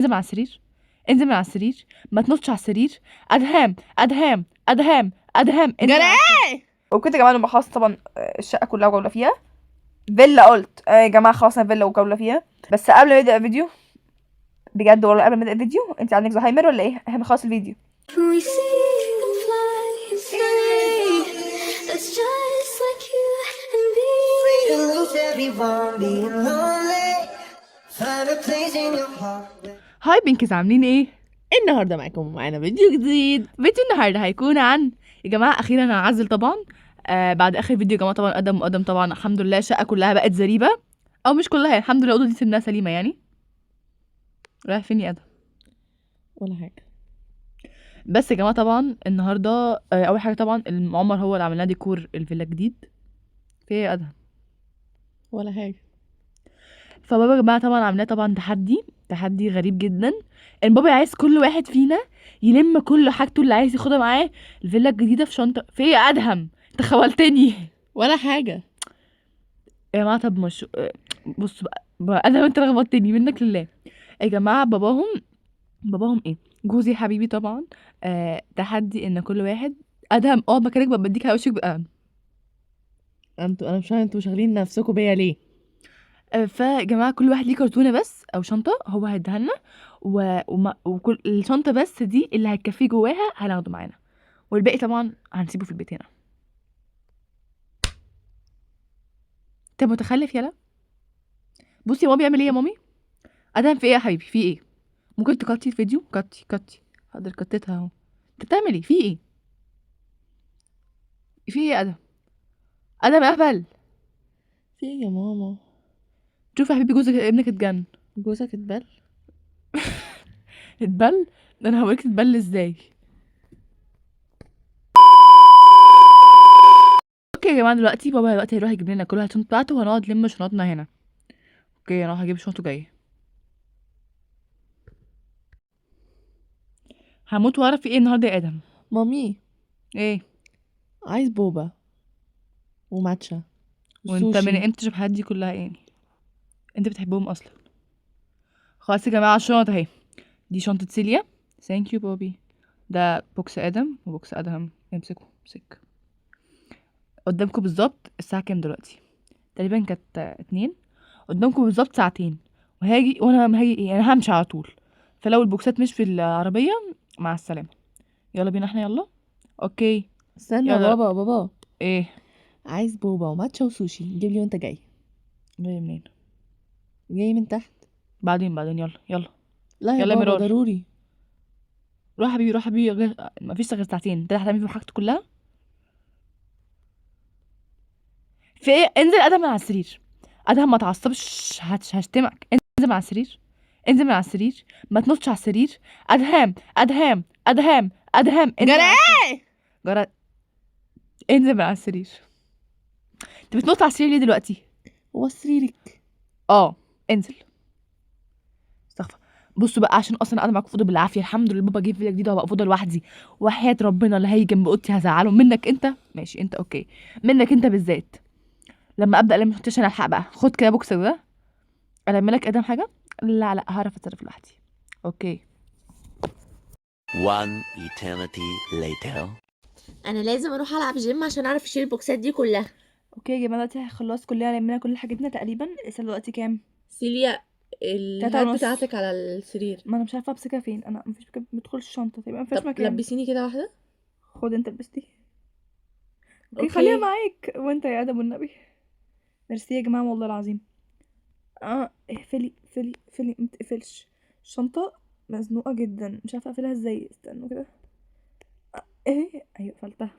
انزل من على السرير، انزل من على السرير، ما تنطش على السرير. ادهم ادهم ادهم ادهم جرى وكده يا جماعه لما خلاص طبعا الشقه كلها جوله فيها فيلا. قلت يا جماعه خلاص انا فيلا وجوله فيها. بس قبل ما نبدا الفيديو بجد والله، قبل ما نبدا الفيديو، انت عندك زهايمر ولا ايه؟ احنا خلاص الفيديو. هاي بينكز، عاملين ايه؟ النهارده معانا فيديو جديد. فيديو النهارده هيكون عن يا جماعه اخيرا انا هعزل طبعا. بعد اخر فيديو يا جماعه طبعا ادم طبعا الحمد لله الشقه كلها بقت زريبه، او مش كلها، الحمد لله الاوضه دي سنها سليمه يعني. رايح فين يا ادم؟ ولا حاجه. بس يا جماعه طبعا النهارده اول حاجه طبعا عمر هو اللي عمل لنا ديكور الفيلا جديد. في ايه يا ادم؟ ولا حاجه. فبابا يا جماعه طبعا عاملاه طبعا تحدي غريب جدا، ان بابا عايز كل واحد فينا يلم كل حاجته اللي عايز ياخدها معاه الفيلا الجديده في شنطه. في ايه يا ادهم؟ انت خولتني ولا حاجه يا جماعه. طب مش بص بقى ادهم، انت لخبطتني منك لله. يا جماعه باباهم ايه؟ جوزي حبيبي طبعا تحدي ان كل واحد ادهم مكانك ببقى بديك على وشك بقى. انا مش عارفه انتوا شاغلين نفسكم بيا ليه. فيا جماعه كل واحد ليه كرتونه بس او شنطه هو هيديها لنا، وكل الشنطه بس دي اللي هتكفيه جواها هناخده معانا، والباقي طبعا هنسيبه في البيت هنا. انت متخلف يالا. بصي ماما بيعمل ايه يا مامي؟ ادهم في ايه يا حبيبي؟ في ايه؟ ممكن تكتي الفيديو؟ كتي. حاضر كتتها اهو. انت بتعمل ايه؟ في ايه؟ في ايه يا ادهم؟ ادهم اهبل. في ايه يا ماما؟ شوف يا حبيبي جوزك ابنك اتجن. جوزك اتبل؟ اتبل؟ ده انا هوريك تتبل ازاي. اوكي يا جماعه دلوقتي بابا هيروح يجيب لنا كل واحد الشنطه بتاعته، وهنقعد نلم شنطنا هنا. اوكي انا هجيب شنطته جاي. هموت واعرف في ايه النهارده يا ادم. مامي ايه؟ عايز بوبا وماتشا وانت من وسوشي. امتى الحاجات دي كلها يعني؟ انت بتحبهم اصلا؟ خلاص يا جماعه الشنط اهي. دي شنطه سيليا. ثانك يو بوبي. ده بوكس ادم وبوكس ادهم. امسك قدامكم بالظبط الساعه كام دلوقتي؟ تقريبا كانت 2. قدامكم بالظبط ساعتين، وانا هاجي ايه، انا همشي على طول. فلو البوكسات مش في العربيه مع السلامه. يلا بينا احنا يلا. اوكي استنى يلا. بابا ايه؟ عايز بوبا وماتشا وسوشي، جيب لي وانت جاي. جاي منين؟ جاي من تحت. بعدين يلا. لا يا يلا يا بابا مرار. ضروري. روح يا حبيبي مفيش غير ساعتين. انت هتعمل فيهم حاجتك كلها؟ في ايه؟ انزل ادهم من على السرير. ادهم ما تعصبش هشتمك. انزل من على السرير، انزل من على السرير، ما تنطش على السرير. ادهم جرى. انزل من على السرير. انت بتنط على السرير ليه دلوقتي؟ هو سريرك؟ انزل. استغفر. بصوا بقى عشان اصلا انا معاكم في اوضه بالعافيه، الحمد لله بابا جه فيلا جديده وهبقى في اوضه لوحدي، وحياه ربنا اللي هيجي جنب اوضتي هزعله منك انت. ماشي انت اوكي، منك انت بالذات. لما ابدا لما تحطيش انا الحق بقى. خد كده بوكسك ده. الم لك ادم حاجه؟ لا هعرف اتصرف لوحدي. اوكي. One eternity later. انا لازم اروح العب جيم عشان اعرف اشيل البوكسات دي كلها. اوكي يا جماعه دلوقتي خلصت كلنا لمينا كل حاجتنا تقريبا. لسه دلوقتي كام؟ سيليا تلاتة الهات ونص. بتاعتك على السرير. ما انا مش عارفه امسكها فين، انا مفيش مكان بتدخل الشنطه، طيب ما فيش طب مكان. لبسيني كده واحده. خد انت البستي. اوكي أوكي. خليها معاك وانت يا ادم والنبي. ميرسي يا جماعه والله العظيم. اقفلي متقفلش. الشنطه مزنوقه جدا، مش عارفه اقفلها ازاي. استنوا كده. ايوه قفلتها.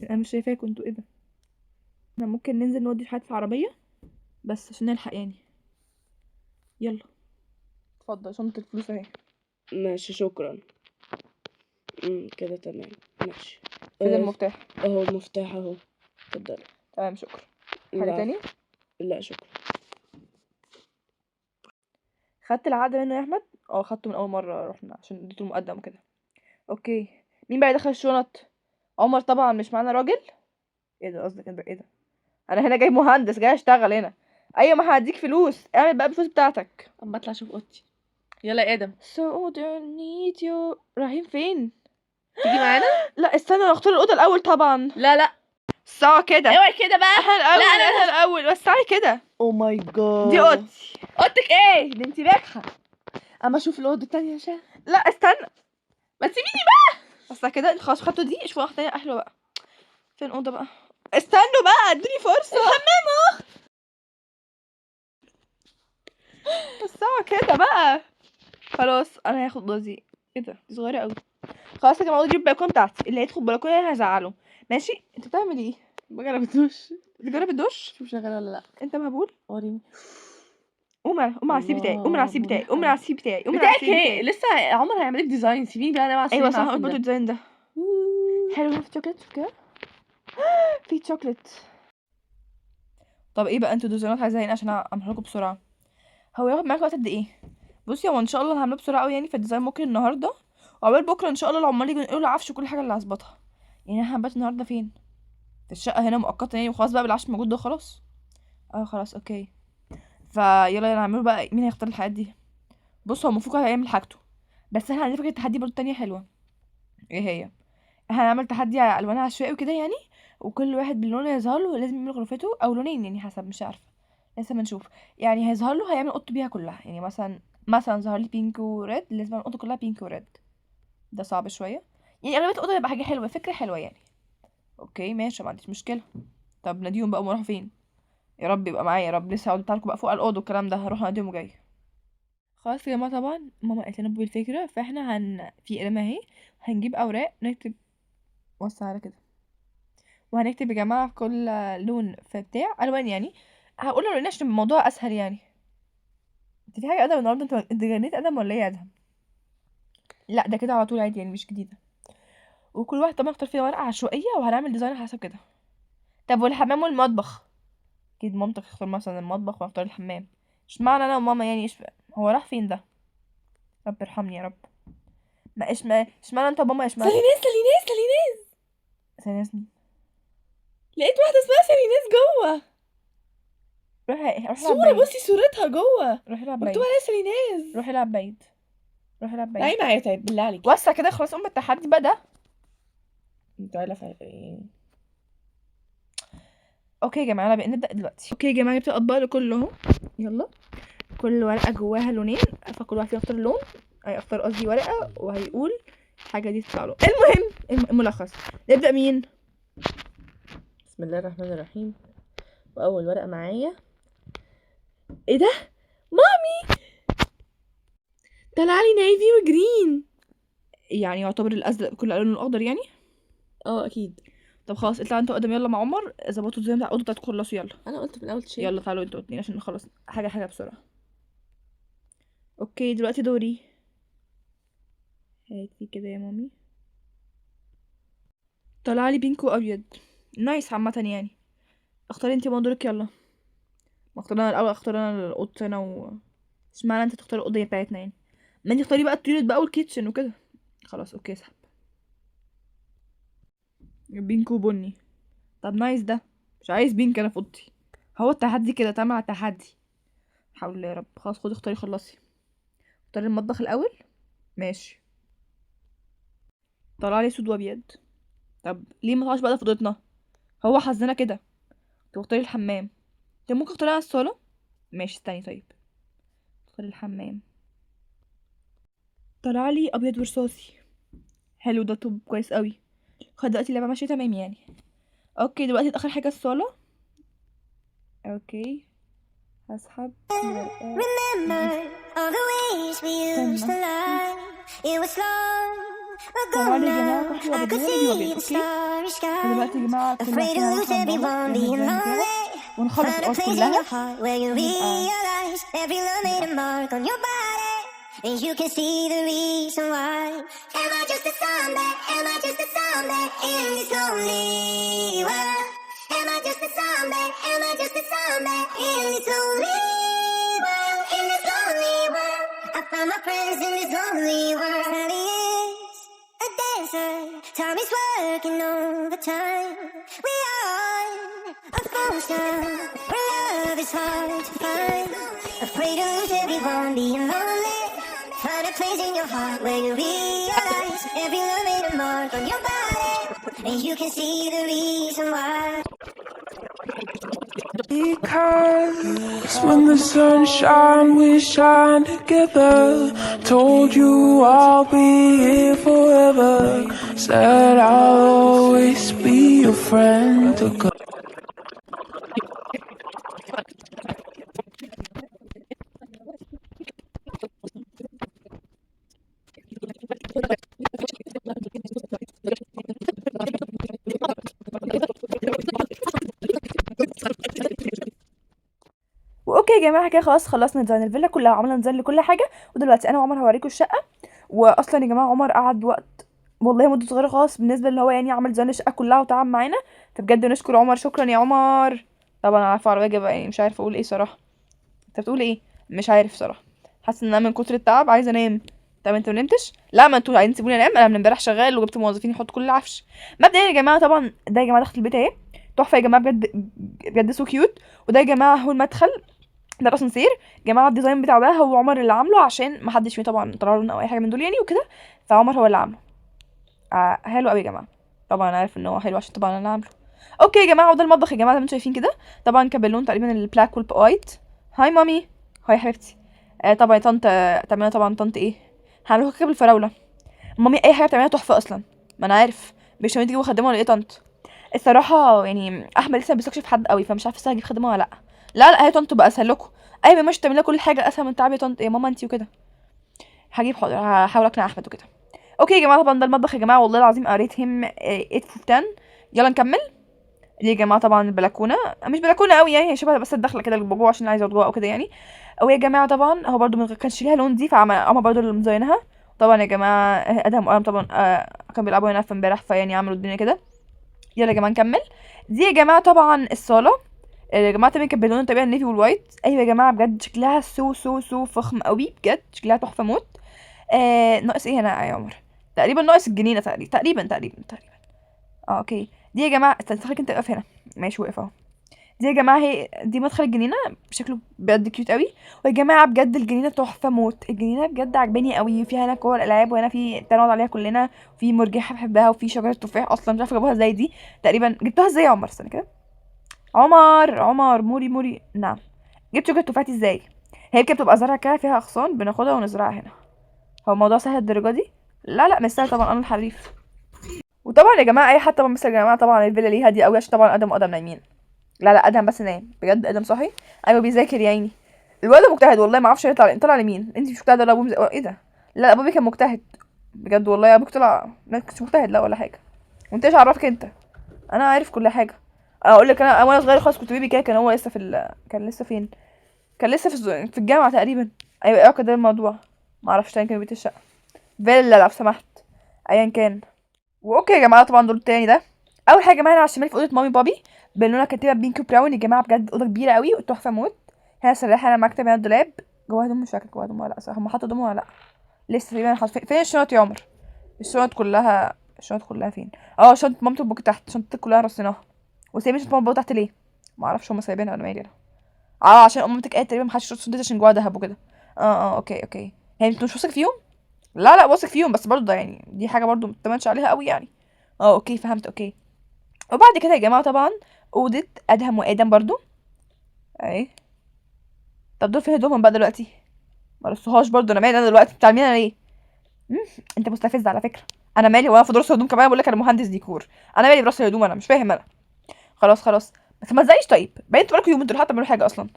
انا مش شايفاكوا انتوا. ايه ده؟ احنا ممكن ننزل نودي حاجات في عربيه بس عشان نلحق يعني. يلا اتفضل شنطه الفلوس اهي. ماشي شكرا. كده تمام ماشي. فين المفتاح؟ اهو المفتاح اهو. اتفضلي. تمام شكرا. حاجه تاني؟ لا شكرا. خدت العقد منه يا احمد؟ خدته من اول مره رحنا عشان اديته المقدم كده. اوكي مين بقى يدخل الشنط؟ عمر طبعا، مش معانا راجل. ايه ده قصدك انت؟ ايه ده؟ انا هنا جاي مهندس جاي اشتغل هنا. ايوه ما هديك فلوس، اعمل بقى بالفلوس بتاعتك. اما اطلع اشوف اوضتي. يلا يا ادم so need you. رايحين فين؟ تيجي معانا. لا استنى نختار الاوضه الاول طبعا. لا سوا كده. اوعي كده بقى. احنا الاول. لا، أنا- احنا الاول بس تعالي كده. او ماي جاد دي اوضتي. اوضتك ايه ده؟ انت باجحه. اما اشوف الاوضه التانية عشان لا استنى ما تسيبيني بقى. بس كده انت خلاص خدتوا دي. شوفوا واحده تانية احلى بقى. فين الاوضه بقى؟ استنوا بقى ادوني فرصه. الحمام بس سوا كده بقى. خلاص انا هاخد الاوضه دي. ايه ده؟ دي صغيره قوي. خلاص يا جماعه الاوضه دي البلكونه بتاعتي. اللي هيدخل البلكونه انا هزعله. ماشي؟ انت بتعمل ايه؟ بجرب الدوش. بتجرب الدش؟ شوف شغاله ولا لا. انت مهبول. وريني قوم على السي بتاعي. قوم على السي بتاعي. قوم على السي بتاعي. قوم على بتاعك السي ايه؟ بتاعي. لسه عمر هيعمل لك ديزاين. سيبيني بقى انا مع ايوه صح. انا برضه الديزاين ده حلو. في شوكليت. شوف كده في شوكليت. طب ايه بقى انتوا ديزاينات عايزين عشان اعملها لكم بسرعه؟ هو ياخد معاك وقت قد ايه؟ بصي هو ان شاء الله انا هعملها بسرعه قوي يعني. في الديزاين ممكن النهارده وعقبال بكره ان شاء الله العمال يجوا ينقلوا العفش وكل حاجه اللي هظبطها. يعني احنا هنبات النهارده فين؟ في الشقه هنا مؤقتا يعني. وخلاص بقى بالعفش موجود ده خلاص. خلاص اوكي. فيلا نعمله بقى. مين هيختار الحاجات دي؟ بص هو المفروض هيعمل حاجته. بس احنا عندنا فكره تحدي برضه تانية حلوه. ايه هي؟ احنا هنعمل تحدي على الوانها عشوائي وكده يعني. وكل واحد باللون اللي يظهر له لازم يعمل غرفته او لونين يعني حسب مش عارفه. لسه بنشوف. يعني هيظهر له هيعمل اوضته بيها كلها. يعني مثلا ظهر لي بينك وريد لازم اعمل اوضته كلها بينك وريد. ده صعب شويه. يعني اغلبيه الاوضه يبقى حاجه حلوه. فكره حلوه يعني. اوكي ماشي ما عنديش مشكله. طب ناديهم بقى وراحوا فين؟ يا رب يبقى معايا. يا رب لسه هقعد بتاعكم بقى فوق على الاوضه والكلام ده. هروح اناديهم وجاي. خلاص يا جماعه طبعا ماما قالت لنا بالفكره. فاحنا في قلم اهي. هنجيب اوراق نكتب. وسع على كده. وهنكتب يا جماعه كل لون في بتاع الوان يعني. هقول لو عشان الموضوع اسهل يعني. انت في حاجه ادم النهارده؟ انت جنيت ادم ولا ايه يا ادم؟ لا ده كده على طول عادي يعني مش جديده. وكل واحد طبعا يختار فيها ورقه عشوائيه وهنعمل ديزاين حسب كده. طب والحمام والمطبخ؟ اكيد مامتك تختار مثلا المطبخ واختار الحمام. اشمعنى انا وماما يعني هو راح فين ده؟ رب ارحمني يا رب. ما اشمعنى انت وماما؟ اشمعنى ساليناس مين؟ لقيت واحده اسمها ساليناس جوه. روح صوره بصي صورتها جوه روح العب مكتوب بعيد. عليها ساليناس. روح العب بعيد. روح العب بعيد. تعالي معايا طيب بالله عليك. وسع كده خلاص. ام التحدي بقى ده. تعالى اوكي يا جماعه يلا نبدا دلوقتي. اوكي يا جماعه جبت الاطباق كلهم. يلا كل ورقه جواها لونين. فكل واحد يختار لون. هيختار قصدي ورقه وهيقول الحاجه دي تطلع له. المهم الملخص. نبدا مين؟ بسم الله الرحمن الرحيم. واول ورقه معايا. ايه ده؟ مامي طلع لي نيفي وجرين. يعني يعتبر الازرق كل الالوان الاخضر يعني. اكيد. طب خلاص اطلعوا انتوا قدام. يلا مع عمر ظبطوا الديزاين بتاع الاوضه بتاعتكم. خلصوا يلا. انا قلت في الاول شيء. يلا تعالوا انتوا اتنين عشان نخلص حاجه بسرعه. اوكي دلوقتي دوري. هاتي كده يا مامي. طلع لي بينك وابيض. نايس عامه يعني. اختاري انتي دورك يلا. ما اختار انا الاول. اختار انا الاوضه انا اشمعنى انت تختاري الاوضه بتاعتنا يعني؟ ما انتي اختاري بقى التويلت بقى والكيتشن وكده. خلاص اوكي اسحب. بينك وبني. طب نايس ده. مش عايز بينك انا في اوضتي. هو التحدي كده تعمل على التحدي. حول الله يا رب. خلاص خدي اختاري خلصي. اختاري المطبخ الاول. ماشي. طلع لي اسود وابيض. طب ليه ما طلعش بقى ده في اوضتنا؟ هو حظنا كده. طب اختاري الحمام. طب ممكن اختاري على الصاله. ماشي استني طيب. اختاري الحمام. طلع لي ابيض ورصاصي. حلو ده. طب كويس قوي. خد دلوقتي اللعبه ماشيه تمام يعني. اوكي دلوقتي اخر حاجه الصاله. اوكي هسحب Remember all the ways we used to lie. It was long ago طبعا يا جماعة now. كحلي I could وابيض. see the starry sky. ودلوقتي يا جماعة Afraid to lose everyone, being lonely. ونخلص Find a الأرض place in كلها. your heart where you realize every love made a mark on your body. And you can see the reason why. Am I just a zombie? Am I just a zombie in this lonely world? Am I just a zombie? Am I just a zombie in this lonely world? In this lonely world, I found my friends in this lonely world. Sally is a dancer. Time is working overtime. We are a phone's now where love is hard to find. Afraid to lose everyone, being lonely. find a place in your heart where you realize every line made a mark on your body, and you can see the reason why. Because when the sunshine we shine together, told you I'll be here forever, said I'll always be your friend to go. واوكي يا جماعه كده خلاص خلصنا ديزاين الفيلا كلها وعملنا ديزاين لكل حاجه. ودلوقتي انا وعمر هوريكم الشقه. واصلا يا جماعه عمر قعد وقت والله مده صغيره خالص بالنسبه اللي هو يعني عمل ديزاين الشقه كلها وتعب معانا، فبجد نشكر عمر. شكرا يا عمر. طبعا عارفه على الواجب يعني مش عارفه اقول ايه صراحه. انت بتقول ايه؟ مش عارف صراحه، حاسه ان انا من كتر التعب عايزه انام. طب انت ما نمتش؟ لا ما انتوا عايزين تسيبوني انام؟ انا من امبارح شغال وجبت موظفين يحطوا كل العفش. مبدئيا يا جماعه طبعا ده يا جماعه دخلت البيت اهي تحفه يا جماعه بجد بجد سو كيوت. وده يا جماعه هو المدخل، ده الاسانسير يا جماعه. الديزاين بتاع ده هو عمر اللي عامله عشان ما حدش فيه طبعا طلع لنا او اي حاجه من دول يعني وكده، فعمر هو اللي عامله. حلو قوي يا جماعه. طبعا انا عارف ان هو حلو عشان طبعا انا اللي عامله. اوكي يا جماعه وده المطبخ يا جماعه زي ما انتم شايفين كده. طبعا كان باللون تقريبا البلاك والوايت. هاي مامي. هاي حبيبتي. طبعا طنط تعملها طبعا طنط ايه هعمله كده بالفراوله. مامي اي حاجه بتعملها تحفه اصلا، ما انا عارف. مش ناوي تجيبوا خدامه ولا ايه طنط؟ الصراحه يعني احمد لسه ما بيثقش في حد قوي، فمش عارفه هجيب خدامه ولا لا. لا هي طنط بقى اسهل لكم. ايوه ماشي تعملي كل حاجه اسهل من تعب يا طنط يا ماما انتي وكده. هجيب حاضر هحاول اقنع احمد وكده. اوكي يا جماعه طبعا ده المطبخ يا جماعه والله العظيم قريتهم 8 في 10. يلا نكمل. دي يا جماعه طبعا البلكونه، مش بلكونه قوي يعني هي شبه بس الدخله كده جوه عشان عايزه جوه او كده يعني. او يا جماعه طبعا هو برده ما كانش ليها لون دي فعمل برده اللي مزينها. طبعا يا جماعه ادهم وقلم طبعا كانوا بيلعبوا هنا في امبارح فيعني عملوا الدنيا كده. يلا يا جماعه نكمل. دي يا جماعه طبعا الصاله يا جماعه تقريبا كانت باللون تقريبا النيفي والوايت. ايوه يا جماعه بجد شكلها سو فخم قوي بجد شكلها تحفه موت. ناقص ايه هنا يا عمر؟ تقريبا ناقص الجنينه تقريبا. اوكي دي يا جماعه استنى انت واقف هنا. ماشي واقف اهو. دي يا جماعه هي دي مدخل الجنينه شكله بجد كيوت قوي. ويا جماعه بجد الجنينه تحفه موت. الجنينه بجد عجباني قوي وفيها هنا كور العاب وهنا في نقعد عليها كلنا وفي مرجحه بحبها وفي شجره تفاح اصلا مش عارفه جابوها ازاي دي. تقريبا جبتوها ازاي يا عمر؟ استنى كده. عمر موري نعم. جبت شجره تفاح دي ازاي؟ هي كده بتبقى زرعه كده فيها اغصان بناخدها ونزرعها هنا. هو الموضوع سهل الدرجه دي؟ لا مش سهل طبعا انا الحريف. وطبعا يا جماعه اي حد طبعا مثل يا جماعه طبعا الفيلا ليه هاديه قوي عشان طبعا ادم وادم نايمين. لا ادم بس نايم بجد. ادم صاحي ايوه بيذاكر يا عيني. الولد مجتهد والله ما اعرفش طلع لمين. انت مش مجتهد ولا ابوه ايه ده؟ لا ابوي كان مجتهد بجد والله. ابوك طلع مش مجتهد لا ولا حاجه. وانت ايش عرفك انت؟ انا عارف كل حاجه. اقول لك انا وانا صغير خالص كنت بيبي كده كان هو لسه كان لسه فين؟ كان لسه في الجامعه تقريبا. ايوه كده الموضوع ما اعرفش تاني كان بيت الشقه فيلا لو سمحت ايا كان. واوكي يا جماعه طبعا دول التاني ده. اول حاجه يا جماعه على الشمال في اوضه مامي بابي باللون كاتبه بينك براون يا جماعه بجد اوضه كبيره قوي وتحفه موت. هنا سريحه هنا مكتب هنا الدولاب جوه هدوم مش فاكره جوه هدوم ولا لا صح هم حطوا هدوم ولا لا لسه تقريبا فين الشنط يا عمر؟ الشنط كلها فين؟ شنطه مامته وبوك تحت شنطتك كلها رصيناها. وسايبين شنطه مامته تحت ليه؟ ما اعرفش هم سايبينها ولا مالي انا. عشان مامتك قالت تقريبا محدش يرص شنطتها عشان جواها دهب وكده. اوكي يعني انت مش واثق فيهم؟ لا واثق فيهم بس برضه يعني دي حاجه برضه متمنش عليها قوي يعني. اوكي فهمت اوكي. وبعد كده يا جماعه طبعا اوضه ادهم وادم برضو اهي. طب دول فين هدومهم بقى دلوقتي؟ ما رصوهاش برضو. انا مالي انا دلوقتي بتعملين انا ليه؟ انت مستفز على فكره. انا مالي وانا في دراسه هدوم كمان بقول لك انا مهندس ديكور. انا مالي برص الهدوم انا مش فاهم انا. خلاص بس ما تزعيش طيب باين انتوا بقالكوا يوم انتوا حتى بتعملوا حاجه اصلا.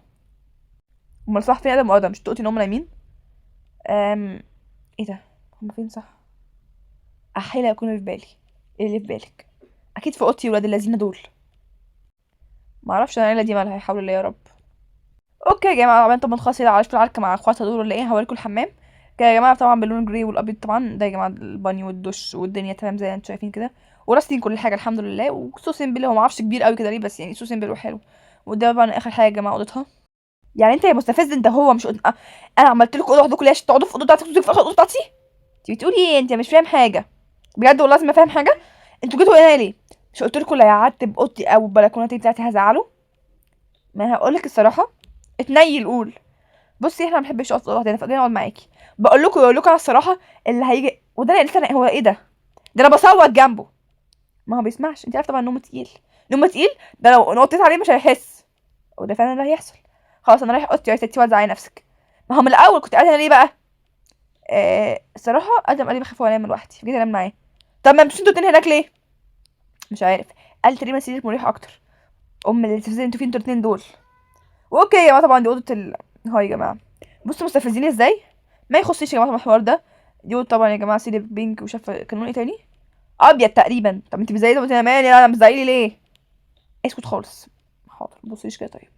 امال صح فين ادم وادم؟ مش تقولي ان هم نايمين؟ ايه ده هم فين صح؟ احيلا يكونوا في بالي. ايه اللي في بالك؟ اكيد في اوضتي ولاد الذين دول. ما اعرفش انا العيله دي مالها يحاول الله يا رب. اوكي يا جماعه طبعا انتوا خلاص كده عرفتوا العركه مع اخواتها دول ولا ايه؟ هوريكم الحمام كده يا جماعه طبعا باللون الجري والابيض طبعا. ده يا جماعه البانيو والدش والدنيا تمام زي ما انتوا شايفين كده وراسين كل حاجه الحمد لله. وسو سيمبل هو ما اعرفش كبير قوي كده ليه بس يعني سو سيمبل وحلو. وده طبعا اخر حاجه يا جماعه اوضتها. يعني انت يا مستفز انت هو مش انا عملت لكم اوضه لوحدكم ليه عشان تقعدوا في اوضه بتاعتك وتقعدوا في اخر اوضه بتاعتي؟ انت بتقولي ايه؟ انت مش فاهم حاجه بجد والله لازم ما فاهم حاجه. انتوا جيتوا هنا ليه؟ مش قلت لكم لا قعدت باوضتي او البلكونه بتاعتي هزعله؟ ما هقول لك الصراحه اتنيل قول. بصي احنا ما بنحبش نقعد لوحدنا فجاي نقعد معاكي. بقول لكم على الصراحه اللي هيجي، وده انا لسه هو ايه ده انا بصوت جنبه، ما هو بيسمعش. انت عارفه طبعا نومه تقيل، ده لو نطيت عليه مش هيحس، وده فعلا اللي هيحصل. خلاص انا رايح اوضتي يا ستي، وزعي نفسك. ما هو من الاول كنت قاعده ليه بقى؟ الصراحه ادم قال لي بخاف انام لوحدي، جيت انام معاه. طب ما مش انتوا اتنين هناك ليه؟ مش عارف، قال لي تقريبا سريرك مريح اكتر. التلفزيون انتوا فين انتوا الاتنين دول؟ واوكي يا جماعه، طبعا دي اوضه هاي يا جماعه، بصوا مستفزين ازاي، ما يخصنيش يا جماعه الحوار ده. دي اوضه طبعا يا جماعه سيدي بينك، وشاف كانوا ايه تاني ابيض تقريبا. طب انت بزايده وانت مالي، انا مزعلي ليه؟ اسكت خالص. حاضر بصيش كده. طيب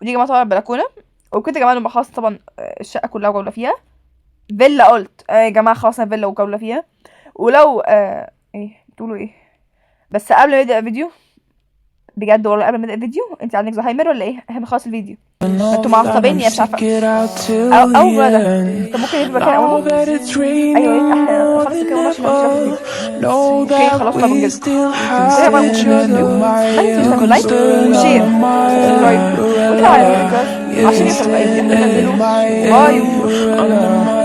ودي يا جماعه طبعا البلكونه، وكده يا جماعه لما خلاص طبعا الشقه كلها جوله فيها فيلا. قلت يا جماعه خلاص انا فيلا وجوله فيها. ولو ايه بتقولوا ايه؟ بس قبل ما نبدا الفيديو بجد والله، قبل ما نبدا الفيديو، انت عندك زهايمر ولا ايه؟ احنا خلاص الفيديو انتوا معصبين يا مش عارفه او غدا. طب ممكن يبقى كان اول ايوه احنا خلاص كده ماشي اوكي خلاص طب نجد كده بقى ممكن تعملوا لايك وشير وسبسكرايب وتفعلوا الجرس عشان يوصل باي فيديو ننزله. باي.